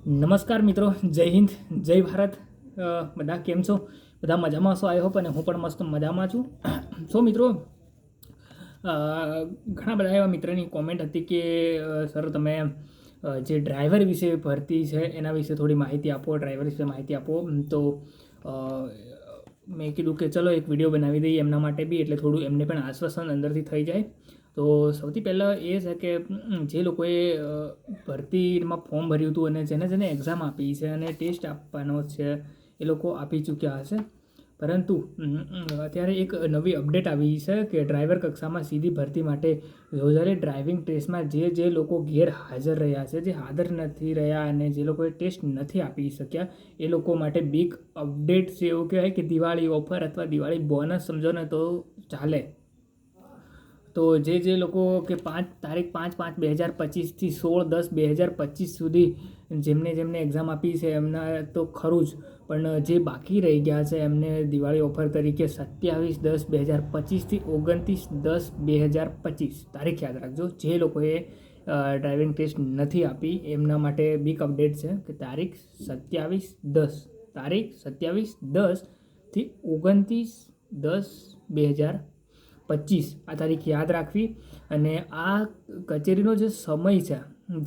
નમસ્કાર મિત્રો, જય હિન્દ, જય ભારત. બધા કેમ છો? બધા મજામાં છો આઈ હોપ, અને હું પણ મસ્ત મજામાં છું. સો મિત્રો, ઘણા બધા એવા મિત્રની કોમેન્ટ હતી કે સર તમે જે ડ્રાઈવર વિશે ભરતી છે એના વિશે થોડી માહિતી આપો, ડ્રાઈવર વિશે માહિતી આપો. તો મેં કીધું કે ચલો એક વિડીયો બનાવી દઈએ એમના માટે બી, એટલે થોડું એમને પણ આશ્વાસન અંદરથી થઈ જાય. તો સૌથી પહેલાં એ છે કે જે લોકોએ ભરતીમાં ફોર્મ ભર્યું હતું અને જેને એક્ઝામ આપી છે અને ટેસ્ટ આપવાનો છે એ લોકો આપી ચૂક્યા હશે, પરંતુ અત્યારે એક નવી અપડેટ આવી છે કે ડ્રાઈવર કક્ષામાં સીધી ભરતી માટે યોજાયેલી ડ્રાઇવિંગ ટેસ્ટમાં જે લોકો ગેરહાજર રહ્યા છે, જે હાજર નથી રહ્યા અને જે લોકોએ ટેસ્ટ નથી આપી શક્યા એ લોકો માટે બિગ અપડેટ છે. એવું કહેવાય કે દિવાળી ઓફર અથવા દિવાળી બોનસ સમજો ને તો ચાલે. તો જે લોકો કે તારીખ 5/5/2025થી 16/10/2025 સુધી જેમને એક્ઝામ આપી છે એમના તો ખરું જ, પણ જે બાકી રહી ગયા છે એમને દિવાળી ઓફર તરીકે 27/10/2025થી 29/10/2025 તારીખ યાદ રાખજો. જે લોકોએ ડ્રાઇવિંગ ટેસ્ટ નથી આપી એમના માટે બિગ અપડેટ છે કે તારીખ 27/10થી 29/10/2025 આ તારીખ યાદ રાખવી. અને આ કચેરીનો જે સમય છે,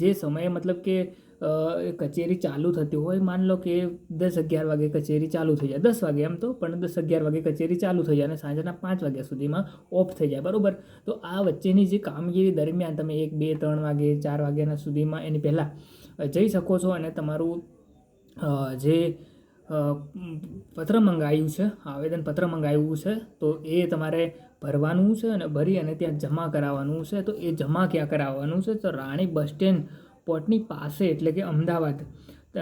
જે સમયે મતલબ કે કચેરી ચાલુ થતી હોય, માન લો કે 10-11 વાગે કચેરી ચાલુ થઈ જાય, 10 વાગે એમ તો, પણ 10-11 વાગે કચેરી ચાલુ થઈ જાય અને સાંજના 5 વાગ્યા સુધીમાં ઓફ થઈ જાય, બરાબર. તો આ વચ્ચેની જે કામગીરી દરમિયાન તમે 1, 2, 3 વાગે 4 વાગ્યાના સુધીમાં એની પહેલાં જઈ શકો છો અને તમારું જે પત્ર મંગાવ્યું છે, આવેદનપત્ર મંગાવ્યું છે, તો એ તમારે ભરવાનું છે અને ભરી અને ત્યાં જમા કરાવવાનું છે. તો એ જમા ક્યાં કરાવવાનું છે? તો રાણી બસ સ્ટેન્ડ પોર્ટની પાસે, એટલે કે અમદાવાદ.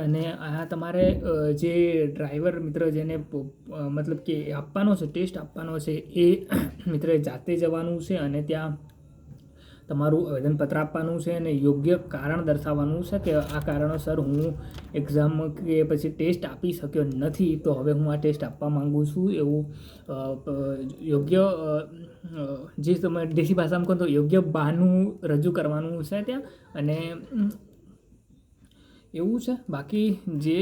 અને આ તમારે જે ડ્રાઈવર મિત્ર જેને મતલબ કે આપવાનો છે, ટેસ્ટ આપવાનો છે, એ મિત્રએ જાતે જવાનું છે અને ત્યાં તમારું આવેદનપત્ર આપવાનું છે અને યોગ્ય કારણ દર્શાવવાનું છે કે આ કારણોસર હું એક્ઝામ કે પછી ટેસ્ટ આપી શક્યો નથી, તો હવે હું આ ટેસ્ટ આપવા માગું છું, એવું યોગ્ય જે તમે દેશી ભાષામાં કહો તો યોગ્ય બહાનું રજૂ કરવાનું છે ત્યાં. અને એવું છે. બાકી જે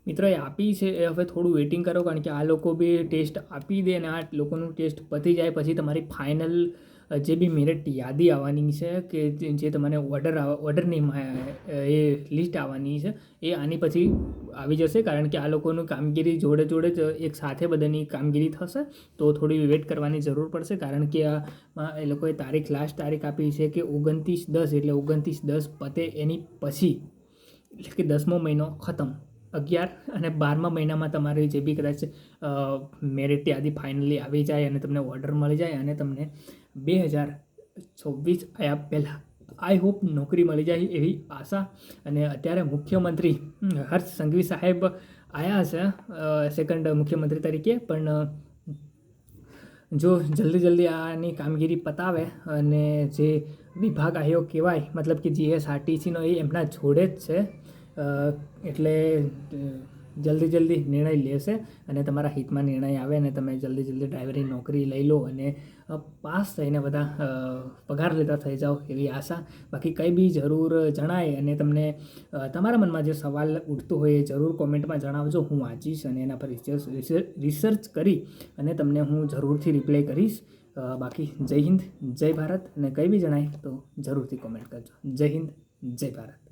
મિત્રોએ આપી છે એ હવે થોડું વેઇટિંગ કરો, કારણ કે આ લોકો બી ટેસ્ટ આપી દે અને આ લોકોનું ટેસ્ટ પતી જાય પછી તમારી ફાઇનલ જે બી મેરિટ યાદી આવવાની છે, કે જે તમને ઓર્ડરની એ લિસ્ટ આવવાની છે, એ આની પછી આવી જશે. કારણ કે આ લોકોનું કામગીરી જોડે જ એક સાથે બધાની કામગીરી થશે, તો થોડી વેઇટ કરવાની જરૂર પડશે. કારણ કે એ લોકોએ લાસ્ટ તારીખ આપી છે કે 29/10, એટલે 29/10 પતે એની પછી, એટલે કે 10મો મહિનો ખતમ, 11 અને 12મા મહિનામાં તમારી જે બી કદાચ મેરિટ યાદી ફાઇનલી આવી જાય અને તમને ઓર્ડર મળી જાય અને તમને 2026 આવ્યા પહેલાં આઈ હોપ નોકરી મળી જાય એવી આશા. અને અત્યારે મુખ્યમંત્રી હર્ષ સંઘવી સાહેબ આવ્યા છે સેકન્ડ મુખ્યમંત્રી તરીકે, પણ જો જલ્દી આની કામગીરી પતાવે અને જે વિભાગ આવ્યો કહેવાય, મતલબ કે જીએસઆરટીસીનો, એ એમના જોડે જ છે, એટલે જલ્દી નિર્ણય લેશે અને તમારા હિતમાં નિર્ણય આવે અને તમે જલ્દી ડ્રાઈવરની નોકરી લઈ લો અને પાસ થઈને બધા પગાર લેતા થઈ જાઓ એવી આશા. બાકી કંઈ બી જરૂર જણાય અને તમને તમારા મનમાં જે સવાલ ઉઠતો હોય એ જરૂર કોમેન્ટમાં જણાવજો. હું વાંચીશ અને એના પર રિસર્ચ કરી અને તમને હું જરૂરથી રિપ્લાય કરીશ. બાકી જય હિન્દ, જય ભારત. અને કંઈ બી જણાય તો જરૂરથી કોમેન્ટ કરજો. જય હિન્દ, જય ભારત.